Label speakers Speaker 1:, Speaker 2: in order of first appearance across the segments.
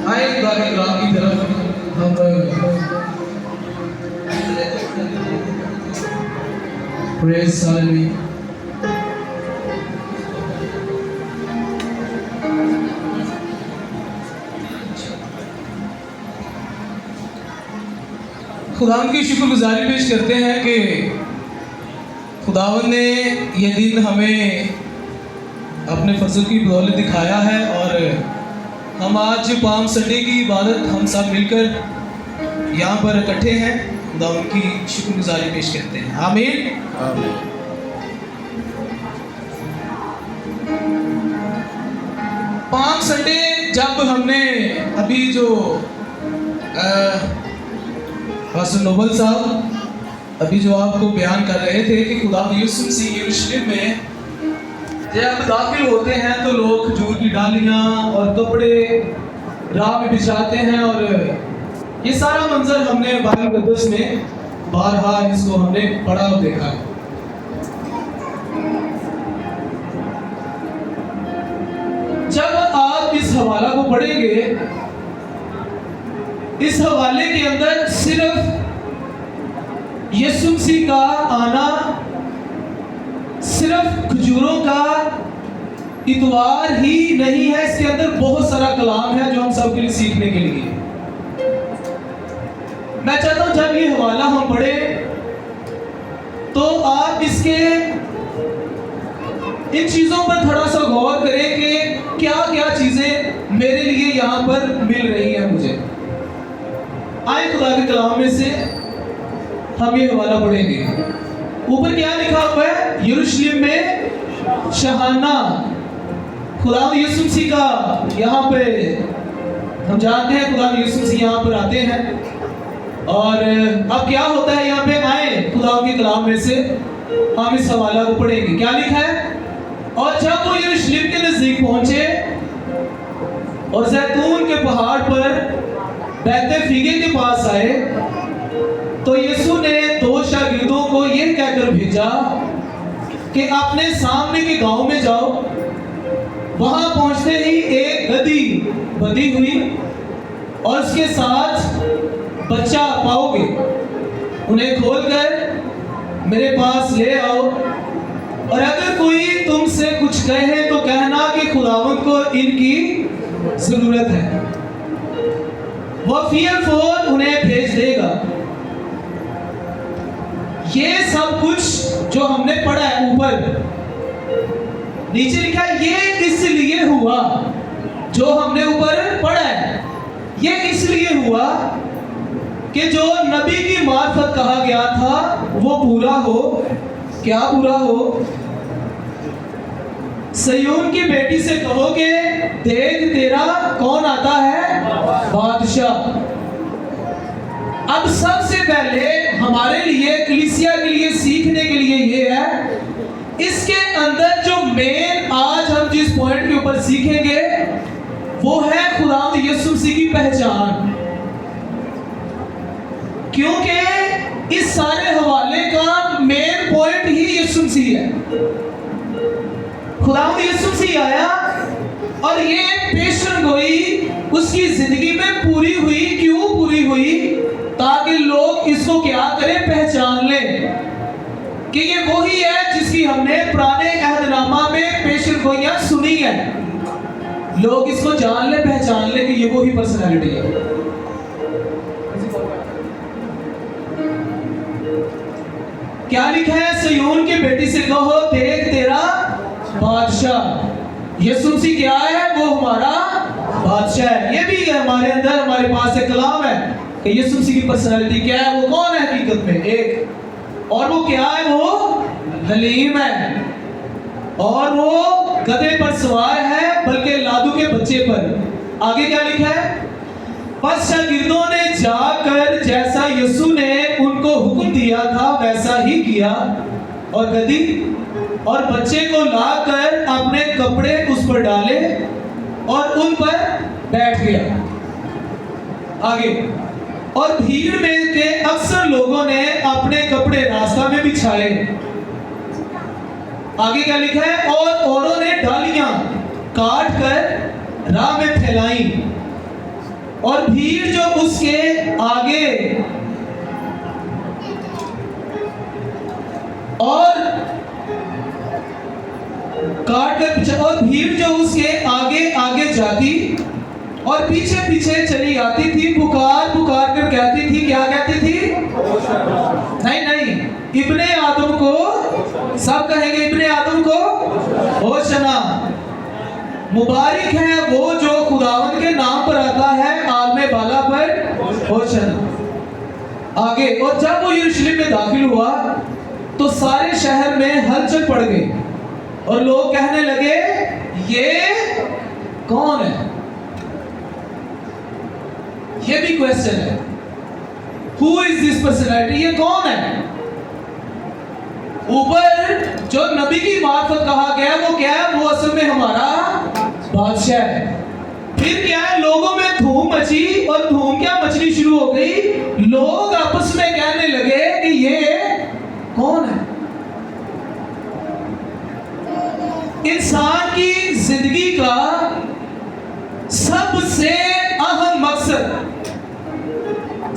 Speaker 1: आए खुदा के कलाम की तरफ हम प्रेज हालेलुया। खुदावंद की शुक्रगुजारी पेश करते हैं कि खुदावंद ने यह दिन हमें अपने फजल की बदौलत दिखाया है और हम आज पाम संडे की इबादत हम सब मिलकर यहाँ पर इकट्ठे हैं। खुदावंद की शुक्रगुजारी पेश करते हैं। आमीन। पाम संडे जब हमने अभी जो पास्टर नोबल साहब अभी जो आपको बयान कर रहे थे कि खुदा यीशु मसीह यरूशलेम में जब दाखिल होते हैं तो लोग खजूर की डालियाँ और कपड़े राह में बिछाते हैं और ये सारा मंजर हमने बाइबल मुक़द्दस में बारहा इसको हमने पढ़ा और देखा है। जब आप इस हवाला को पढ़ेंगे, इस हवाले के अंदर सिर्फ यीशु मसीह का आना, सिर्फ खजूरों का इतवार ही नहीं है, इसके अंदर बहुत सारा कलाम है जो हम सब के लिए सीखने के लिए। मैं चाहता हूं जब ये हवाला हम पढ़े तो आप इसके इन चीजों पर थोड़ा सा गौर करें कि क्या क्या चीजें मेरे लिए यहाँ पर मिल रही हैं मुझे। आए खुदा के कलाम में से हम ये हवाला पढ़ेंगे। ऊपर क्या लिखा हुआ है? यरूशलेम में शहाना। खुदा यीशु मसीह का यहाँ पे हम जानते हैं, खुदा यीशु मसीह यहाँ पर आते हैं और अब क्या होता है यहाँ पे? आए खुदा के कलाम में से हम इस हवाला को पढ़ेंगे। क्या लिखा है? और जब वो यरूशलेम के नजदीक पहुंचे और जैतून के पहाड़ पर बैतफगे के पास आए तो यीशु ने 2 शागिर्दों को यह कहकर भेजा कि अपने सामने के गांव में जाओ। वहां पहुंचते ही एक गधी बंधी हुई और उसके साथ बच्चा पाओगे। उन्हें खोलकर मेरे पास ले आओ और अगर कोई तुमसे कुछ कहे तो कहना कि खुदावंद को इनकी जरूरत है, वह फील उन्हें भेज देगा। ये सब कुछ जो हमने पढ़ा है ऊपर नीचे लिखा है, ये इसलिए हुआ जो हमने ऊपर पढ़ा है, ये इसलिए हुआ कि जो नबी की मार्फत कहा गया था वो पूरा हो। क्या पूरा हो? सयून की बेटी से कहोगे देख तेरा कौन आता है? बादशाह। अब सबसे पहले हमारे लिए, कलीसिया के लिए सीखने के लिए ये है, इसके अंदर जो मेन आज हम जिस पॉइंट के ऊपर सीखेंगे वो है खुदावंद यीशु मसीह की पहचान। क्योंकि इस सारे हवाले का मेन पॉइंट ही यीशु मसीह है। खुदावंद यीशु मसीह आया और ये पेशन गोई उसकी जिंदगी में पूरी हुई। क्यों पूरी हुई? ताकि लोग इसको क्या करें? पहचान लें कि ये वही है जिसकी हमने पुराने अहदनामा में पेशन गोइयां सुनी है। लोग इसको जान ले, पहचान ले कि ये वही पर्सनैलिटी है। क्या लिखा है? सयून की बेटी से कहो देख तेरा बादशाह। यीशु मसीह क्या है? वो हमारा बादशाह है। ये भी हमारे अंदर, हमारे पास एक कलाम है कि यीशु मसीह की पर्सनैलिटी क्या है, वो कौन है हकीकत में? एक। और वो क्या है? वो हलीम है और वो गधे पर सवार है, बल्कि लादू के बच्चे पर। आगे क्या लिखा है? बस शागिर्दों ने जाकर जैसा यीशु ने उनको हुक्म दिया था वैसा ही किया और गधी और बच्चे को लाकर अपने कपड़े उस पर डाले और उन पर बैठ गया। आगे, और भीड़ में के अक्सर लोगों ने अपने कपड़े रास्ता में बिछाए। आगे क्या लिखा है? और औरों ने डालियां काट कर राह में फैलाई। और भीड़ जो उसके आगे और काट कर पीछे, और भीड़ जो उसके आगे आगे जाती और पीछे पीछे चली आती थी, पुकार पुकार कर कहती थी, क्या कहती थी? नहीं नहीं, इब्ने आदम को, सब कहेंगे इब्ने आदम को होशना। मुबारक है वो जो खुदावंद के नाम पर आता है, आलमे बाला पर होशना। आगे, और जब वो यरूशलेम में दाखिल हुआ तो सारे शहर में हलचल पड़ गई और लोग कहने लगे, ये कौन है? ये भी क्वेश्चन है, हु इज दिस पर्सनैलिटी? ये कौन है? ऊपर जो नबी की मार्फत कहा गया वो क्या है? वो असल में हमारा बादशाह है। फिर क्या है? लोगों में धूम मची, और धूम क्या मचनी शुरू हो गई? लोग आपस में कहने लगे कि ये कौन है? इंसान की जिंदगी का सबसे अहम मकसद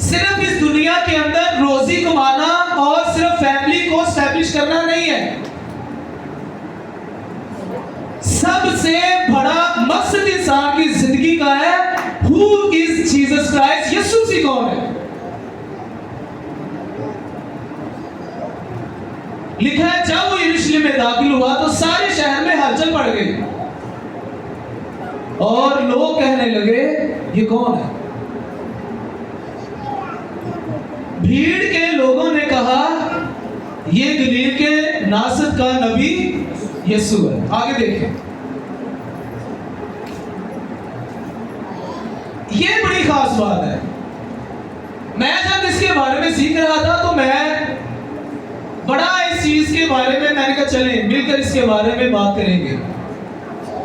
Speaker 1: सिर्फ इस दुनिया के अंदर रोजी कमाना और सिर्फ फैमिली को स्टैब्लिश करना नहीं है। सबसे बड़ा मकसद इंसान की जिंदगी का है, हु इज जीसस क्राइस्ट? यीशु मसीह कौन है? लिखा है जब वो यरूशलेम में दाखिल हुआ तो सारे शहर में हलचल पड़ गई और लोग कहने लगे, ये कौन है? भीड़ के लोगों ने कहा, ये गलील के नासरत का नबी यीशु है। आगे देखें, ये बड़ी खास बात है। मैं जब इसके बारे में सीख रहा था तो मैं बड़ा इस चीज के बारे में, मैंने कहा चलें मिलकर इसके बारे में बात करेंगे।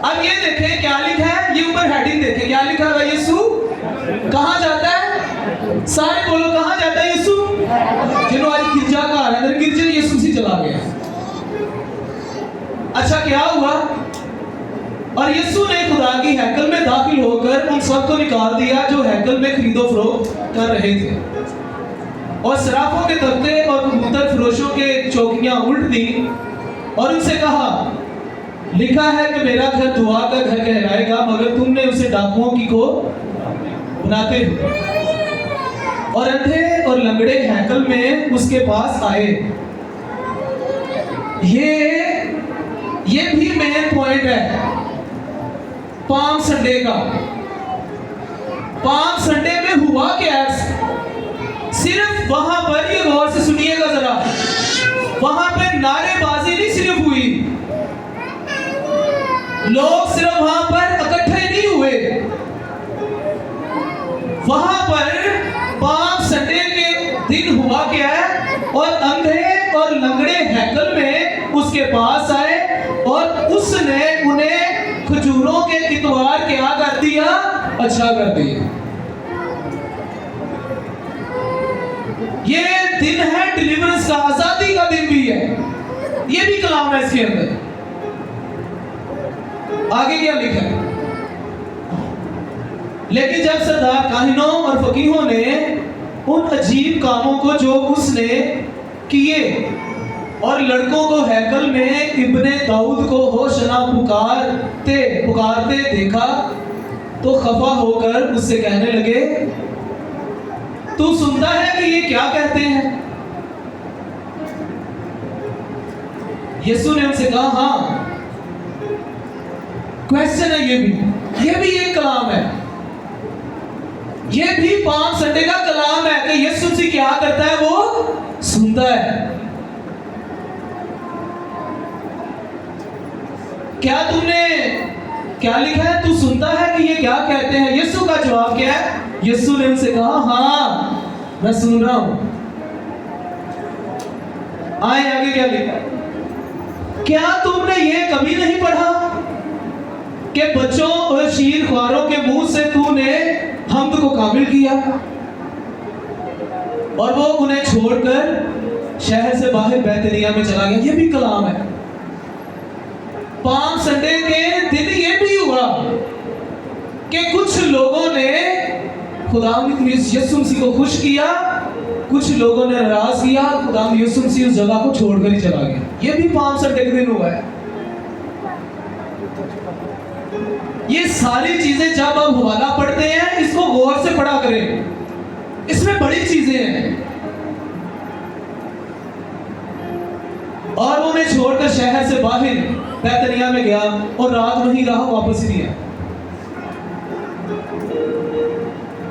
Speaker 1: अब ये देखें क्या लिखा है, ये ऊपर हेडिंग देखें क्या लिखा है? यीशु कहां जाता है? सारे बोलो, कहां जाता है यीशु? जिन्हों आज गिरजा का अंदर गिरजे यीशु से चला गया। अच्छा क्या हुआ? और यीशु ने खुदा की हैकल में दाखिल होकर उन सबको निकाल दिया जो हैकल में खरीदो फरोख्त कर रहे थे, और सराफों के तख्ते और कबूतर फरोशों के चौकियां उल्ट दी और उनसे कहा, लिखा है कि मेरा घर दुआ का घर कहलाएगा, मगर तुमने उसे डाकुओं की को बनाते हो। और अंधे और लंगड़े हैकल में उसके पास आए। ये भी मेन पॉइंट है पाम संडे का। पाम संडे में हुआ क्या? सिर्फ वहां पर, ये गौर से सुनिएगा जरा, वहां पे नारेबाजी नहीं सिर्फ हुई, लोग सिर्फ वहां पर इकट्ठे नहीं हुए, वहां पर पाम संडे के दिन हुआ क्या है? और अंधे और लंगड़े हैकल में उसके पास आए और उसने उन्हें खजूरों के इतवार क्या कर दिया? अच्छा कर दिया। ये दिन है डिलीवरेंस का, आजादी का दिन भी है। ये भी कलाम है इसके अंदर। आगे क्या लिखा है? लेकिन जब सरदार काहिनों और फकीहों ने उन अजीब कामों को जो उसने किए और लड़कों को हैकल में इब्ने दाऊद को होशना पुकारते देखा तो खफा होकर उससे कहने लगे, तू सुनता है कि ये क्या कहते हैं? यीशु ने उनसे कहा, हाँ। क्वेश्चन है ये भी एक कलाम है, ये भी पाम संडे का कलाम है कि यीशु से क्या करता है? वो सुनता है। क्या तुमने क्या लिखा है? तू सुनता है कि ये क्या कहते हैं? यीशु का जवाब क्या है? यीशु ने उनसे कहा, हाँ मैं सुन रहा हूं। आए आगे क्या लिखा है? क्या तुमने ये कभी नहीं पढ़ा कि बच्चों और शीर ख्वारों के मुंह से तूने हमद को काबिल किया और वो उन्हें छोड़कर शहर से बाहर बैतनिया में चला गया? ये भी कलाम है। पाम संडे के दिन ये भी हुआ कि कुछ लोगों ने खुदावंद ने यीशु मसीह को खुश किया, कुछ लोगों ने नाराज किया, खुदावंद यीशु मसीह उस जगह को छोड़कर ही चला गया। ये भी 5 संडे के दिन हुआ है। ये सारी चीजें जब आप हवाला पढ़ते हैं, इसको गौर से पढ़ा करें, इसमें बड़ी चीजें हैं। और वो उन्हें छोड़कर शहर से बाहर बैतनिया में गया और रात वहीं रहा, वापस ही नहीं आया।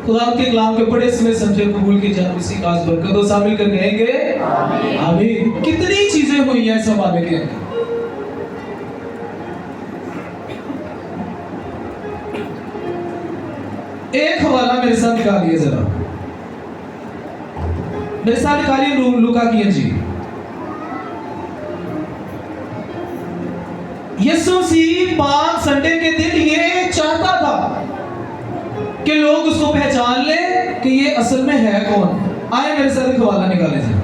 Speaker 1: खुदा के कलाम के पढ़े समय समझे कबूल की जाए, इसी खास बरकतों शामिल कर कहेंगे आमीन। कितनी चीजें हुई हैं इस हवाले के अंदर। एक हवाला मेरे साथ निकालिए जरा, मेरे साथ निकालिए लूका की इंजील। यीशु मसीह 5 संडे के दिन ये चाहता था कि लोग उसको पहचान ले कि ये असल में है कौन। आए मेरे साथ एक हवाला निकाले थे।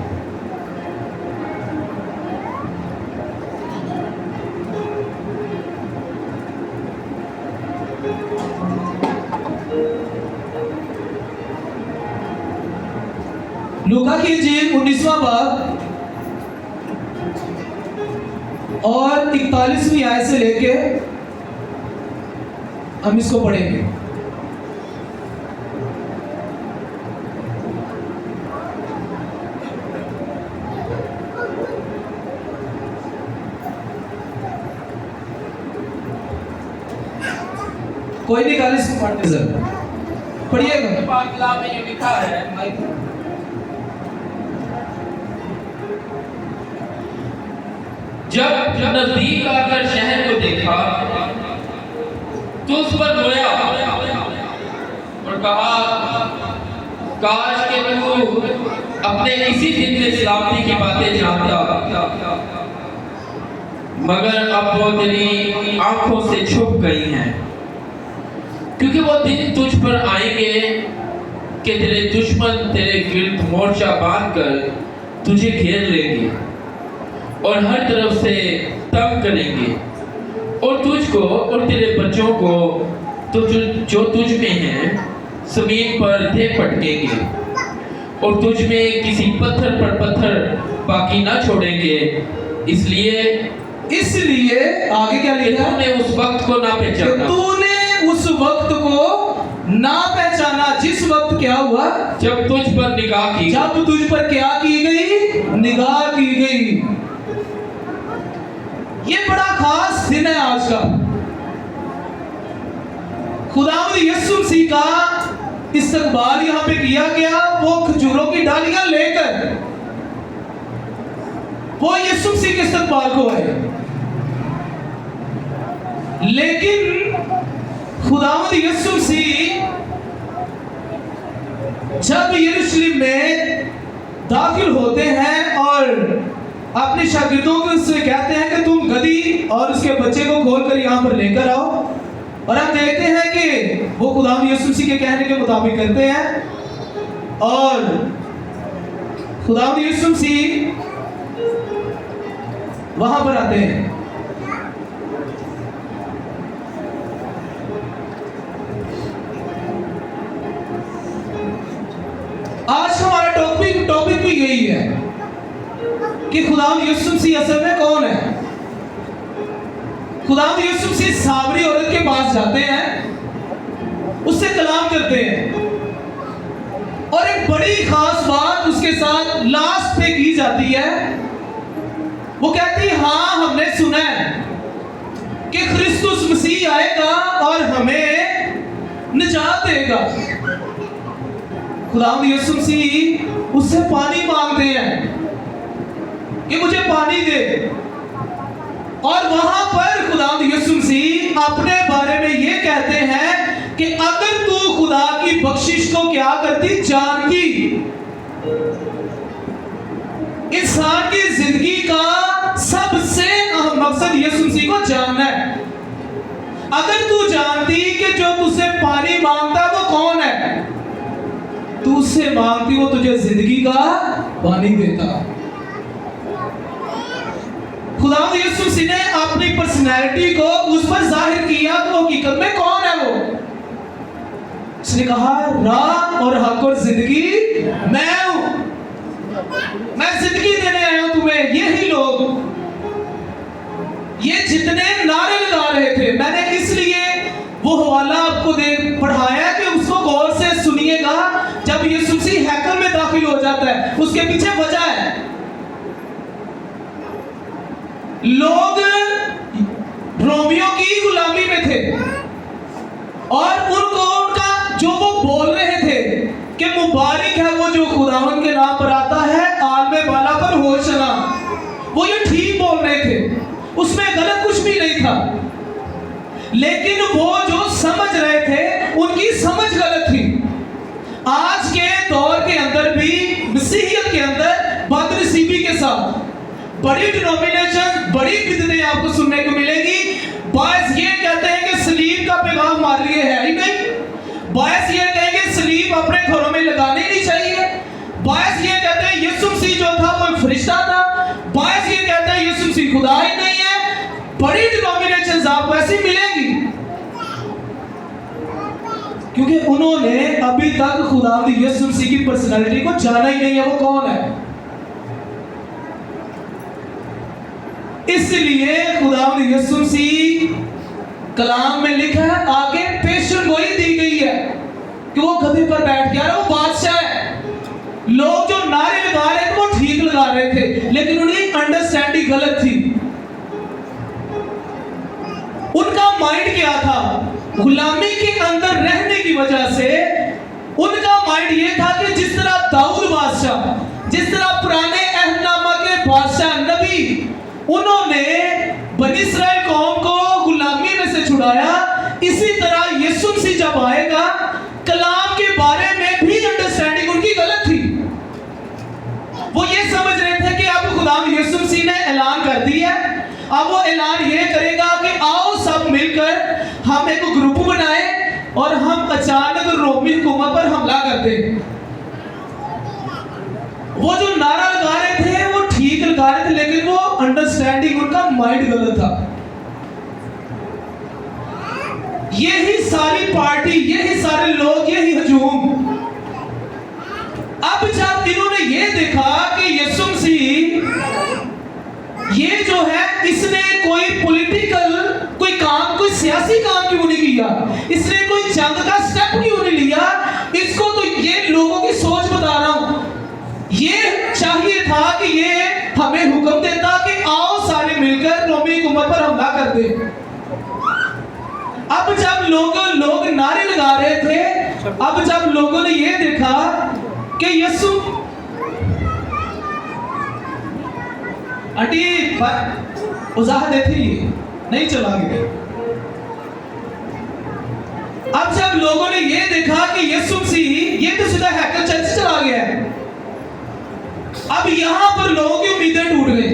Speaker 1: लूका की इंजील 19वां बाब और 41वीं आयत से लेके हम इसको पढ़ेंगे। कोई निकाले इसको पढ़ते सर, पढ़िएगा।
Speaker 2: में ये लिखा है, जब नजदीक आकर शहर को देखा तो उस पर रोया और कहा, काश के तू अपने इसी दिन में सलामती की बातें जानता, मगर अब वो तेरी आंखों से छुप गई हैं, क्योंकि वो दिन तुझ पर आएंगे कि तेरे दुश्मन तेरे गिर्द मोर्चा बांधकर तुझे घेर लेंगे और हर तरफ से तंग करेंगे, और तुझको और तेरे बच्चों को तो जो तुझ में हैं जमीन पर दे पटकेंगे, और तुझ में किसी पत्थर पर पत्थर बाकी ना छोड़ेंगे। इसलिए
Speaker 1: आगे क्या लिखा है?
Speaker 2: तूने उस वक्त को ना पहचाना,
Speaker 1: तूने उस वक्त को ना पहचाना, जिस वक्त क्या हुआ?
Speaker 2: जब तुझ पर निगाह की,
Speaker 1: जब तुझ पर क्या की गई? निगाह की गई। ये बड़ा खास दिन है आज का। खुदावंद यीशु मसीह का इस्तकबाल यहां पे किया गया। वो खजूरों की डालियां लेकर वो यीशु मसीह के इस्तकबाल को आए, लेकिन खुदावंद यीशु मसीह जब यरूशलेम में दाखिल होते हैं और अपने शागिर्दों को उससे कहते हैं कि तुम गधी और उसके बच्चे को खोलकर यहाँ पर लेकर आओ, और हम देखते हैं कि वो खुदावंद यीशु मसीह के कहने के मुताबिक करते हैं और खुदावंद यीशु मसीह वहां पर आते हैं। आज हमारा टॉपिक भी यही है कि खुदावंद यीशु मसीह असल में कौन है। खुदावंद यीशु मसीह सामरी औरत के पास जाते हैं, उससे कलाम करते हैं, और एक बड़ी खास बात उसके साथ लास्ट पे की जाती है। वो कहती है, हाँ हमने सुना है कि क्रिस्तुस मसीह आएगा और हमें निजात देगा। खुदावंद यीशु मसीह उससे पानी मांगते हैं कि मुझे पानी दे, और वहां पर खुदावंद यीशु मसीह अपने बारे में ये कहते हैं कि अगर तू खुदा की बख्शिश को क्या करती? जानती। इंसान की जिंदगी का सबसे अहम मकसद यीशु मसीह को जानना है। अगर तू जानती कि जो तुझसे पानी मांगता वो कौन है, तू उससे मांगती वो तुझे जिंदगी का पानी देता। खुदावंद यीशु मसीह ने अपनी पर्सनैलिटी को उस पर जाहिर किया तो हकीकत में कौन है वो? उसने कहा राह और हक और जिंदगी मैं हूं, मैं जिंदगी देने आया हूं तुम्हें। यही लोग, ये जितने नारे लगा रहे थे, मैंने इसलिए वो हवाला आपको दे पढ़ाया कि उसको गौर से सुनिएगा। जब यीशु मसीह हैकल में दाखिल हो जाता है, उसके पीछे वजह है। लोग रोमियो की गुलामी में थे और उनको उनका जो वो बोल रहे थे कि मुबारक है वो जो खुदावन के नाम पर आता है, आलमे बाला पर होशना, वो ये ठीक बोल रहे थे, उसमें गलत कुछ भी नहीं था। लेकिन वो जो समझ रहे थे, उनकी समझ गलत थी। आज के दौर के अंदर भी मसीहियत के अंदर बदनसीबी के साथ बड़ी डिनोमिनेशन, बड़ी बिदतें आपको सुनने को मिलेगी। बायस ये कहते हैं कि सलीब का पैगाम हमारे लिए है ही नहीं। बायस ये कहेंगे सलीब अपने घरों में लगानी नहीं चाहिए। बायस ये कहते हैं यीशु मसीह जो था वो फरिश्ता था। बायस ये कहते हैं यीशु मसीह खुदा ही नहीं है। बड़ी डिनोमिनेशंस आपको ऐसी मिलेंगी, क्योंकि उन्होंने अभी तक खुदा यीशु मसीह की पर्सनालिटी को जाना ही नहीं है, वो कौन है। इसलिए खुदा यीशु मसीह कलाम में लिखा है, आगे पेशन गोई दी गई है कि वो गधे पर बैठ गया, वो बादशाह है। लोग जो नारे लगा रहे थे वो ठीक लगा रहे थे, लेकिन उनकी अंडरस्टैंडिंग गलत थी। उनका माइंड क्या था? गुलामी के अंदर रहने की वजह से उनका माइंड ये था कि जिस तरह दाऊद बादशाह, जिस तरह पुराने अहदनामा के बादशाह नबी, उन्होंने बनी इस्राएल कौम को गुलामी में से छुड़ाया, इसी तरह यीशु मसीह जब आएगा, कलाम के बारे में भी अंडरस्टैंडिंग उनकी गलत थी। वो ये समझ रहे थे कि अब खुदा यीशु मसीह ने ऐलान कर दिया, अब वो ऐलान ये करेगा कि आओ सब मिलकर हम एक ग्रुप बनाए और हम अचानक रोमी हुकूमत पर हमला कर दें। वो जो नारा लगा रहे थे वो ठीक लगा रहे थे, लेकिन वो अंडरस्टैंडिंग, उनका माइंड गलत था। यही सारी पार्टी, यही सारे लोग, यही हजूम, अब जब इन्होंने ये देखा कि यीशु मसीह ये जो है, इसने कोई पॉलिटिकल कोई काम, कोई सियासी काम क्यों नहीं किया, इसने कोई जंग का स्टेप क्यों नहीं लिया, इसको तो ये लोगों की सोच बता रहा हूं, ये चाहिए था कि ये हमें हुक्म देता कि आओ सारे मिलकर रोमी हुकूमत पर हमला कर दे। अब जब लोग नारे लगा रहे थे, अब जब लोगों ने ये देखा कि यीशु अटी उजाहर थी, नहीं चला गया। अब जब लोगों ने ये देखा कि यीशु मसीह ये तो सीधा हैकल चर्च चला गया है, अब यहां पर लोगों की उम्मीदें टूट गई।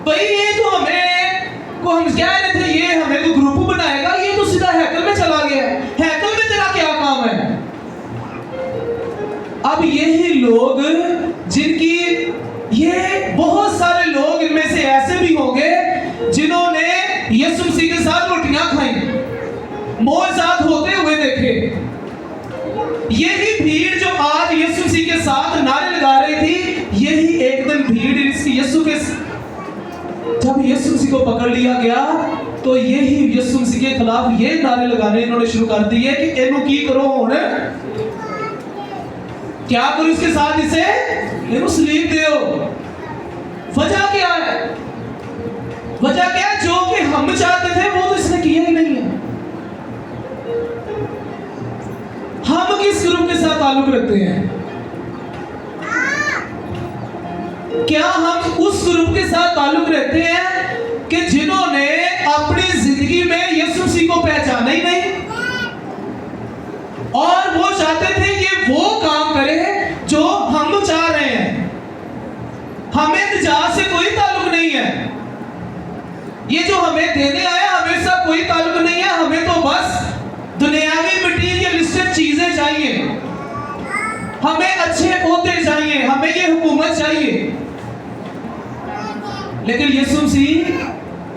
Speaker 1: भाई ये तो हम कह रहे थे ये हमें तो ग्रुप बनाएगा, ये तो सीधा हैकल में चला गया है, हैकल में तेरा क्या काम है। अब यही लोग जिनकी, ये बहुत सारे लोग इनमें से ऐसे भी होंगे जिन्होंने यीशु मसीह के साथ रोटियां खाई, मौजूद होते हुए देखे। यही भीड़ जो आज यीशु मसीह के साथ नारे लगा रही थी, यही एक दिन भीड़ यीशु के, जब यीशु मसीह को पकड़ लिया गया तो यही यीशु मसीह के खिलाफ ये नारे लगाने इन्होंने शुरू कर दिए कि इन्हों की करो हुण, क्या करो इसके साथ, इसे इन्हों सलीब दो। वजह क्या है? वजह क्या है? जो कि हम चाहते थे वो तो इसने किया ही नहीं है। हम किस ग्रुप के साथ ताल्लुक रखते हैं? क्या हम उस ग्रुप के साथ ताल्लुक रखते हैं कि जिन्होंने अपनी जिंदगी में यीशु मसीह को पहचाना ही नहीं, और वो चाहते थे कि वो काम करे जो हम चाह रहे हैं, हमें निजात से कोई ताल्लुक नहीं है, ये जो हमें देने आया हमें सब कोई ताल्लुक नहीं है, हमें तो बस दुनियावी मटीरियलिस्टिक चीजें चाहिए, हमें अच्छे ओहदे चाहिए, हमें ये हुकूमत चाहिए। लेकिन यीशु मसीह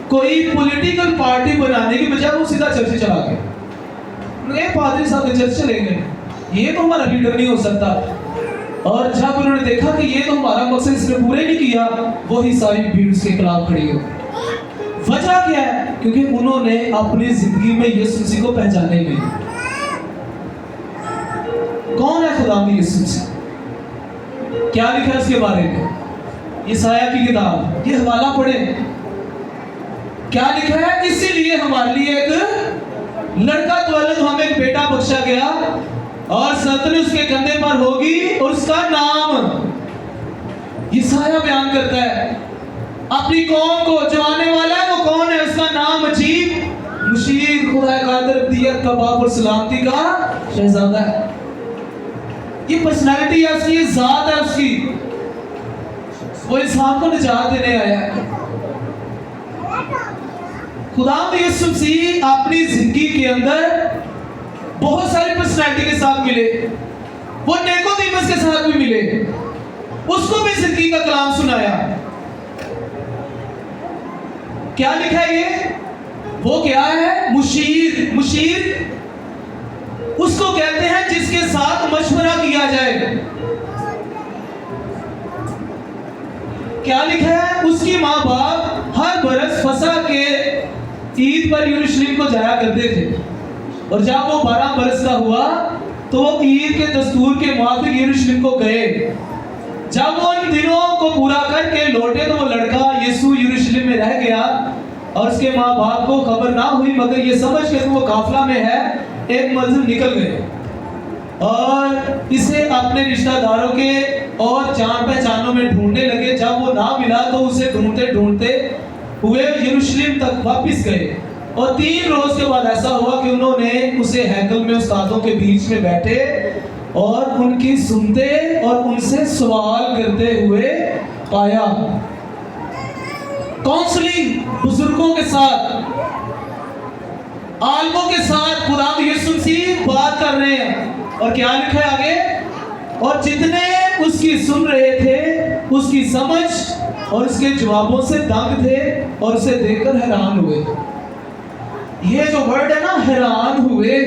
Speaker 1: कोई पॉलिटिकल पार्टी बनाने की बजाय वो सीधा चर्च चला गया। ये पादरी साहब ने चर्च चले गए, ये तो हमारा लीडर नहीं हो सकता। और जब उन्होंने देखा कि ये तो हमारा मकसद इसने पूरे नहीं किया, वही सारी भीड़ उसके खिलाफ खड़ी हो। वजह क्या है? क्योंकि उन्होंने अपनी जिंदगी में यीशु मसीह को पहचाने नहीं। कौन है खुदा में यीशु मसीह? क्या लिखा है उसके बारे में? यशायाह की किताब, ये हवाला पढ़े, क्या लिखा है? इसीलिए हमारे लिए एक लड़का त्वलद, हमें एक बेटा बख्शा गया और सल्तनत उसके कंधे पर होगी और उसका नाम, यशायाह बयान करता है अपनी कौम को जो आने वाला है वो कौन है? उसका नाम अजीब, मुशीर, खुदा कादिर, दियत, कबाब और सलामती का शहजादा है। ये पर्सनालिटी है उसकी, ये जात है उसकी। वो इंसान को निजात देने आया है। खुदा यीशु मसीह अपनी जिंदगी के अंदर बहुत सारी पर्सनालिटी के साथ मिले। वो निकोदेमुस के साथ भी मिले, उसको भी जिंदगी का कलाम सुनाया। क्या लिखा है ये? वो क्या है? मुशीर। मुशीर उसको कहते हैं जिसके साथ मशवरा किया जाए। क्या लिखा है? उसकी माँ बाप हर बरस फसह के ईद पर यरूशलेम को जाया करते थे, और जब वो 12 बरस का हुआ तो वो ईद के दस्तूर के मुताबिक यरूशलेम को गए। जब वो उन दिनों को पूरा करके लौटे तो वो लड़का यीशु यरूशलेम में रह गया और उसके माँ बाप को खबर ना हुई, मगर ये समझ के वो काफिला में है एक मंजिल निकल गए और इसे अपने रिश्तेदारों के और जान पहचानों में ढूंढने लगे। जब वो ना मिला तो उसे ढूंढते ढूंढते हुए यरूशलेम तक वापस गए, और 3 रोज के बाद ऐसा हुआ कि उन्होंने उसे हैकल में उस्तादों के बीच में बैठे और उनकी सुनते और उनसे सवाल करते हुए पाया। काउंसलिंग बुजुर्गों के साथ, आलमों के साथ खुदा यीशु मसीह बात कर रहे हैं। और क्या लिखा है आगे? और जितने उसकी सुन रहे थे उसकी समझ और उसके जवाबों से दंग थे और उसे देखकर हैरान हुए। ये जो वर्ड है ना, हैरान हुए,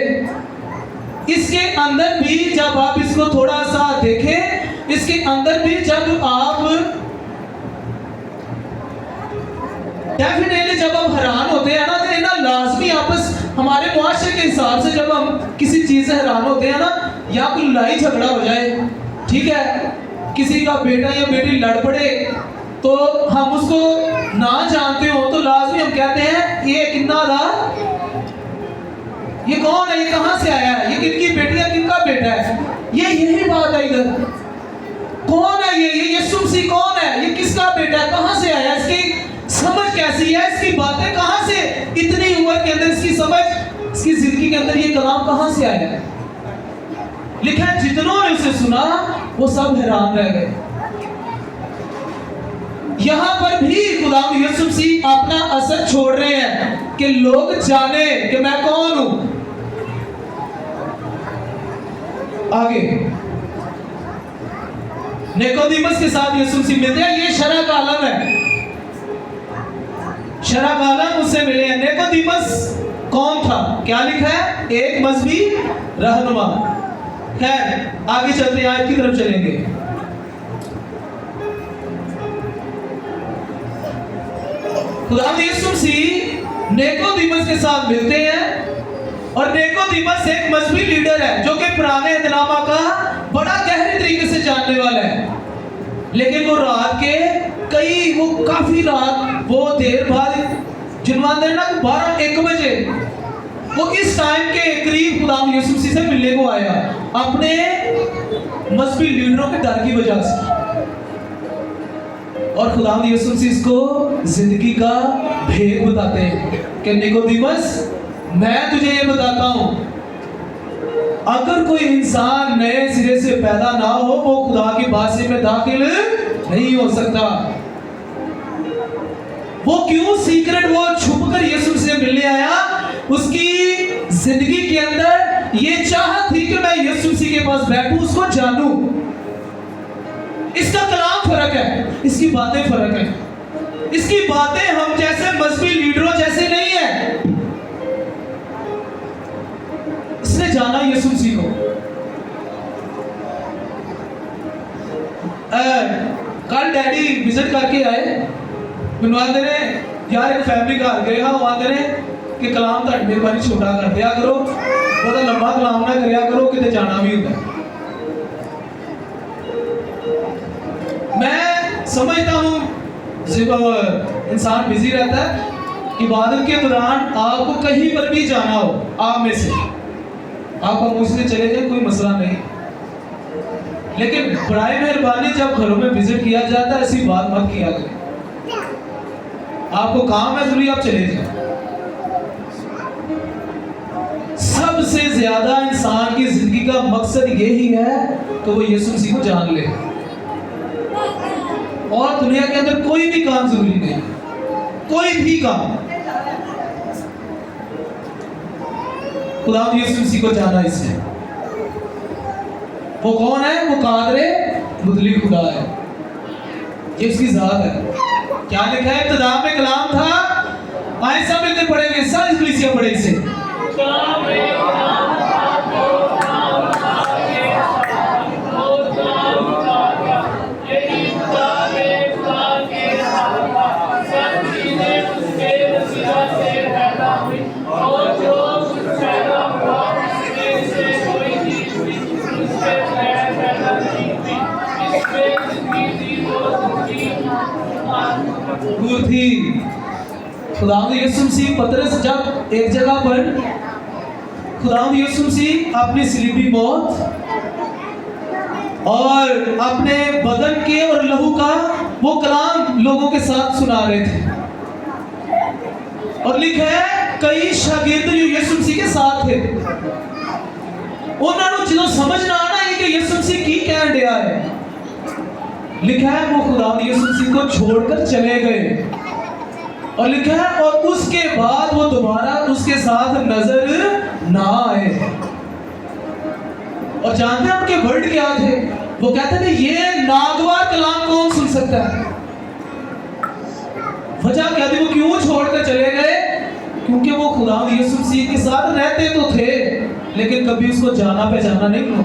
Speaker 1: इसके अंदर भी जब आप इसको थोड़ा सा देखें, इसके अंदर भी जब आप डेफिनेटली जब आप हैरान होते हैं ना, तो ना लाजमी आपस हमारे मुआशरे के हिसाब से जब हम किसी चीज से हैरान होते हैं ना, या कोई लड़ाई झगड़ा हो जाए, ठीक है, किसी का बेटा या बेटी लड़ पड़े, तो हम उसको ना जानते हो तो लाजमी हम कहते हैं ये किन्ना दा, ये कौन है, ये कहां से आया है, ये किनकी बेटी है, किनका बेटा है। ये यही बात है इधर, कौन है ये यीशु मसीह कौन है, ये किसका बेटा है, कहां से आया, इसकी समझ कैसी है, इसकी बातें कहां से, इतनी उम्र के अंदर इसकी समझ, इसकी जिंदगी के अंदर ये कलाम कहां से आया है। लिखा है जितनों ने उसे सुना वो सब हैरान रह गए। यहां पर भी खुदा यीशु मसीह अपना असर छोड़ रहे हैं कि लोग जाने कि मैं कौन हूं। आगे निकोदेमुस के साथ यीशु मसीह मिलते हैं। ये शरह का आलम है, शरह का आलम उससे मिले हैं। निकोदेमुस कौन था? क्या लिखा है? एक मजहबी रहनुमा। खैर आगे चलते हैं, आयत की तरफ चलेंगे। खुदा यीशु मसीह निकोदेमुस के साथ मिलते हैं, और निकोदेमुस एक मजहबी लीडर है जो कि पुराने एहतनामा का बड़ा गहरे तरीके से जानने वाला है। लेकिन वो रात के वो काफी रात, वो देर बाद जुनवान ना 12-1 बजे वो इस टाइम के करीब खुदा यीशु मसीह से मिलने को आया, अपने मजहबी लीडरों के डर की वजह से। और खुदा यीशु मसीह इसको जिंदगी का भेद बताते हैं कि निकोदेमुस, मैं तुझे ये बताता हूं, अगर कोई इंसान नए सिरे से पैदा ना हो वो खुदा की बादशाही में दाखिल नहीं हो सकता। वो क्यों सीक्रेट, वो छुपकर यीशु से मिलने आया। उसकी जिंदगी के अंदर ये चाहत थी कि मैं यीशु मसीह के पास बैठूं, उसको जानूं। इसका कलाम फर्क है, इसकी बातें फर्क है। इसकी बातें हम जैसे मजहबी लीडरों जैसे नहीं है। उसने जाना यीशु मसीह को। कल डैडी विजिट करके आए, मैनू आते ने यार एक फैमिली घर गए हाँ, वो आते ने कि कलाम तुहाडी मेहरबानी छोटा कर दिया करो, बहुत लंबा कलाम ना करिया करो, किते जाना भी होता है। मैं समझता हूँ जब इंसान बिजी रहता है, इबादत के दौरान आपको कहीं पर भी जाना हो, आप में से आप खामोश से चले जाए, कोई मसला नहीं। लेकिन बड़ाई मेहरबानी जब घरों में विजिट किया जाता है ऐसी बात मत किया करें। आपको काम है जरूरी, आप चले जाए। सबसे ज्यादा इंसान की जिंदगी का मकसद यही है कि वो यीशु मसीह को जान ले, और दुनिया के अंदर कोई भी काम जरूरी नहीं, कोई भी काम। खुदा यीशु मसीह को जाना इसने। वो कौन है? वो कादरे मुतली खुदा है, ये उसकी जात है। क्या लिखा है? इब्तिदा में कलाम था। आए सब मिलकर पढ़ेंगे, सारी कलीसिया पढ़े इसे। थी खुदावंद यीशु मसीह पतरस जब एक जगह पर खुदावंद यीशु मसीह अपनी सलीबी मौत और अपने बदन के और लहू का वो कलाम लोगों के साथ सुना रहे थे, और लिखा है कई शागिर्द जो यीशु मसीह के साथ थे, उन्होंने जो समझ ना आना है कि यीशु मसीह की कह दिया है, लिखा है वो खुदावंद यीशु मसीह को छोड़कर चले गए, और लिखा है और उसके बाद वो दोबारा उसके साथ नजर ना आए। और जानते हैं उनके वर्ड क्या थे? वो कहते थे ये नागवार कलाम कौन सुन सकता है। वजह क्या थी? वो क्यों छोड़कर चले गए? क्योंकि वो खुदावंद यीशु मसीह के साथ रहते तो थे, लेकिन कभी उसको जाना पहचाना नहीं हुआ।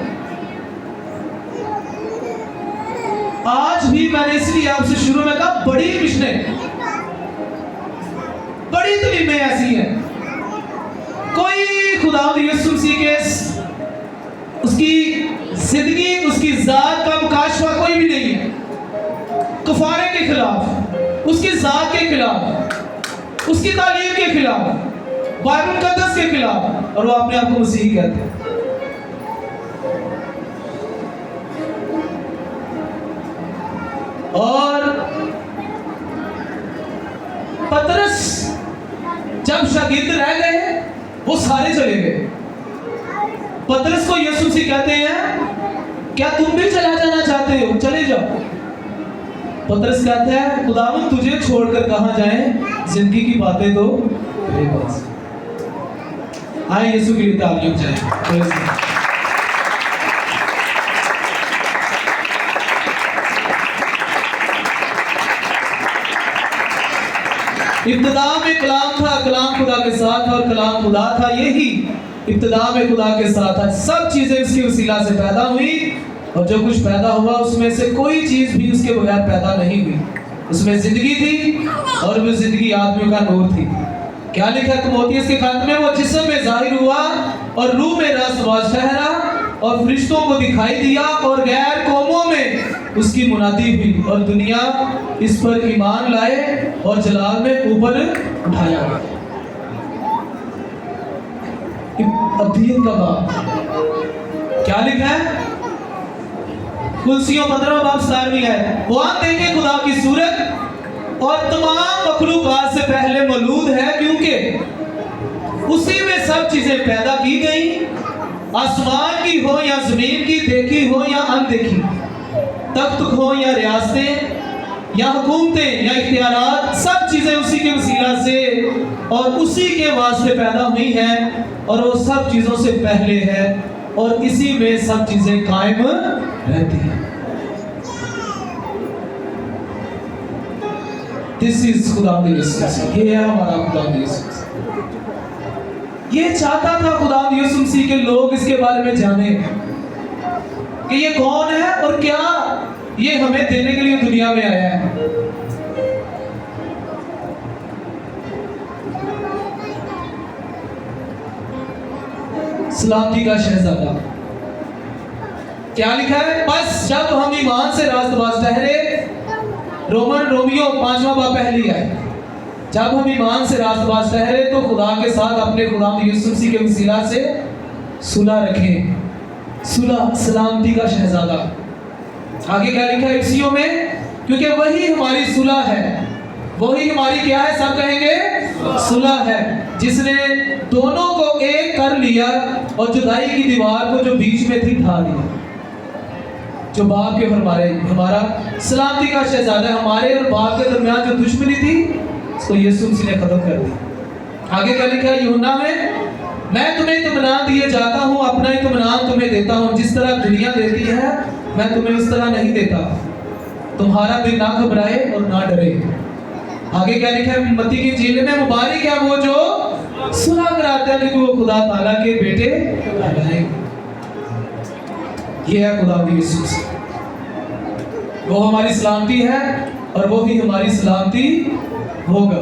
Speaker 1: आज भी मैंने इसलिए आपसे शुरू में कहा, बड़ी मिशनें, बड़ी तलीमें ऐसी हैं, कोई खुदावंद यीशु मसीह के उसकी जिंदगी, उसकी जात का मुकाशफा कोई भी नहीं है। कुफारे के खिलाफ, उसकी जात के खिलाफ, उसकी तालीम के खिलाफ, बाइबल मुकद्दस के खिलाफ, और वो अपने आप को मसीही कहते हैं। और पतरस जब शागिर्द रह गए, वो सारे चले गए। पतरस को यीशु मसीह कहते हैं क्या तुम भी चला जाना चाहते हो? चले जाओ। पतरस कहता है खुदावंद तुझे छोड़कर कहां जाएं, जिंदगी की बातें तो तेरे पास। आए यीशु के लिए तालियां बजाएं। इब्तिदा में कलाम था, कलाम खुदा के साथ था, और कलाम खुदा था। यही इब्तिदा में खुदा के साथ था। सब चीजें उसकी वसीला से पैदा हुई, और जो कुछ पैदा हुआ उसमें से कोई चीज भी उसके बगैर पैदा नहीं हुई। उसमें जिंदगी थी, और वो जिंदगी आदमियों का नूर थी। क्या लिखा तीमुथियुस के खत में? वो जिस्म में जाहिर हुआ और रूह में रास्तबाज ठहरा, और फरिश्तों को दिखाई दिया, और गैर कौमों में उसकी मुनादी हुई, और दुनिया इस पर ईमान लाए, और जलाल में ऊपर उठाया गया। अब्दीन का बाप क्या लिखा है? कुलसियों 15 बाब 17 है। वहां देखे खुदा की सूरत और तमाम मखलूकात से पहले मौजूद है, क्योंकि उसी में सब चीजें पैदा की गई, आसमान की हो या जमीन की, देखी हो या अनदेखी, तख्त हो या रियासतें या हुकूमतें या इख्तियारात, सब चीजें उसी के वसीला से और उसी के वास्ते पैदा हुई हैं, और वो सब चीजों से पहले है, और इसी में सब चीजें कायम रहती हैं। दिस इज खुदावंद यीशु मसीह। ये है हमारा खुदावंद यीशु मसीह। ये चाहता था खुदा यीशु मसीह के लोग इसके बारे में जाने कि ये कौन है और क्या ये हमें देने के लिए दुनिया में आया है। सलामती का शहजादा, क्या लिखा है? बस जब हम ईमान से रास्तबाज ठहरे, रोमियो 5वां बाब पहली आयत, जब हम ईमान से रास्तबाज ठहरे तो खुदा के साथ अपने खुदा यीशु मसीह के वसीला से सुलह रखें। सुलह, सलामती का शहजादा। आगे क्या लिखा है इफ्सियों में? क्योंकि वही हमारी सुलह है, वही हमारी क्या है? सब कहेंगे सुलह है, जिसने दोनों को एक कर लिया और जुदाई की दीवार को जो बीच में थी ढा दिया। जो बाप के हमारा सलामती का शहजादा, हमारे और बाप के दरमियान जो दुश्मनी थी उसको यीशु मसीह ने खत्म कर दी। आगे क्या लिखा है यूहन्ना में? मैं तुम्हें इत्मीनान दिए जाता हूँ, अपना इत्मीनान तुम्हें देता हूँ, जिस तरह दुनिया देती है मैं तुम्हें उस तरह नहीं देता। तुम्हारा दिल ना घबराए और ना डरे। आगे क्या लिखा है मत्ती की इंजील में? मुबारक है वो जो सुलह कराते हैं, क्योंकि वो खुदा ताला के बेटे कहलाएंगे। ये है खुदा यीशु मसीह, वो हमारी सलामती है और वो ही हमारी सलामती होगा।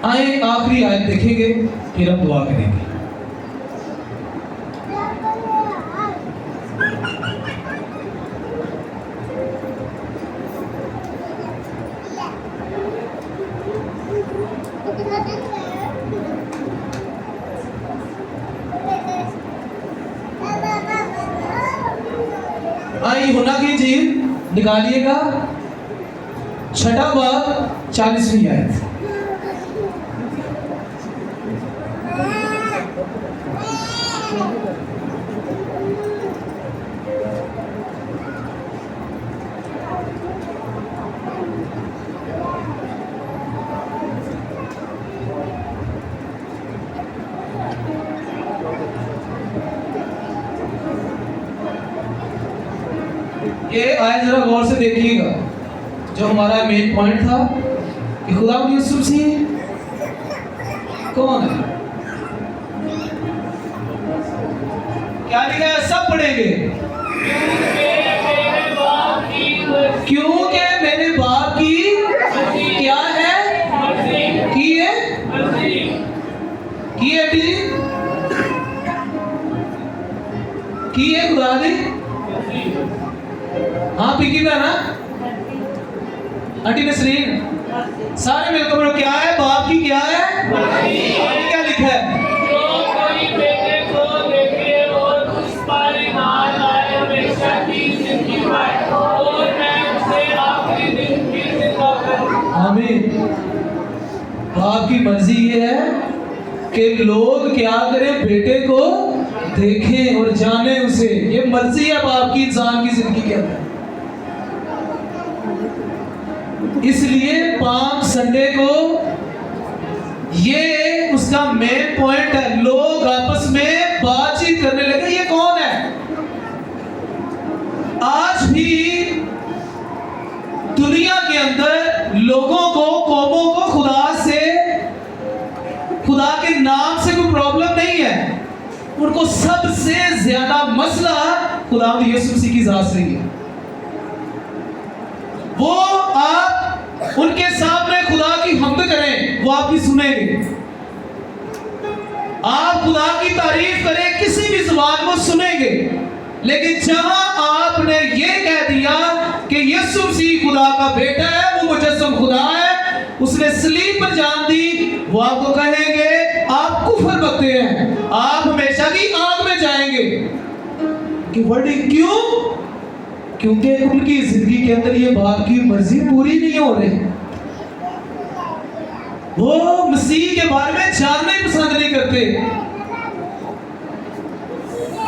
Speaker 1: आए आखिरी आयत देखेंगे, फिर हम दुआ करेंगे। आए यूहन्ना की इंजील निकालिएगा, 6वां बाब 40वीं आयत। ये आयत जरा गौर से देखिएगा, जो हमारा मेन पॉइंट था कि खुदा यीशु मसीह कौन है। क्या लिखा है? सब पढ़ेंगे। क्योंकि मेरे बाप की क्या है? की है की है खुदा दी। हाँ पिकी ना आंटी नसरीन, सारे मिलकर बोलो क्या है? बाप की क्या है? क्या लिखा है?
Speaker 3: जो कोई बेटे को देखे और उस पर ईमान लाए हमेशा की जिंदगी पाए और मैं उसे आखिरी दिन भी जिंदा करूं।
Speaker 1: आमीन। बाप की मर्जी ये है कि लोग क्या करें? बेटे को देखें और जाने उसे। ये मर्जी है बाप की इंसान की जिंदगी के अंदर। इसलिए पाम संडे को ये उसका मेन पॉइंट है। लोग आपस में बातचीत करने लगे ये कौन है। आज भी दुनिया के अंदर लोगों को, कौमों को खुदा के नाम से कोई प्रॉब्लम नहीं है। उनको सबसे ज्यादा मसला खुदा यीशु मसीह की जात से है। वो आप उनके सामने खुदा की हम्द करें, वो आपकी सुनेंगे। आप खुदा की तारीफ करें, किसी भी जुबान को सुनेंगे। लेकिन जहां आपने ये कह दिया कि यीशु मसीह खुदा का बेटा है, वो मुजस्सम खुदा है, उसने सलीब पर जान दी, वो आपको कहेंगे आप कुफर बकते हैं, आप हमेशा की आग में जाएंगे। कि बड़ी क्यों? क्योंकि उनकी जिंदगी के अंदर ये बाप की मर्जी पूरी नहीं हो रही। वो मसीह के बारे में जानना ही पसंद नहीं करते।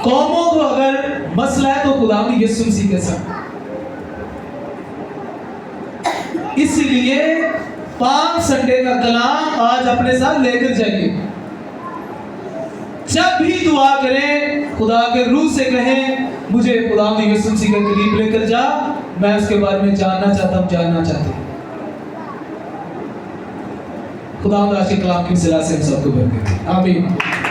Speaker 1: कौमों को अगर मसला है तो खुदा यीशु मसीह के साथ। इसलिए पाम संडे का कलाम आज अपने साथ लेकर जाइए। जब भी दुआ करें खुदा के रूह से कहें मुझे खुदा यीशु मसीह के करीब लेकर जा, मैं उसके बारे में जानना चाहता हूं, जानना चाहती हूं। खुदा आज के कलाम की वसीला से हम सबको बरकत दे। आमीन।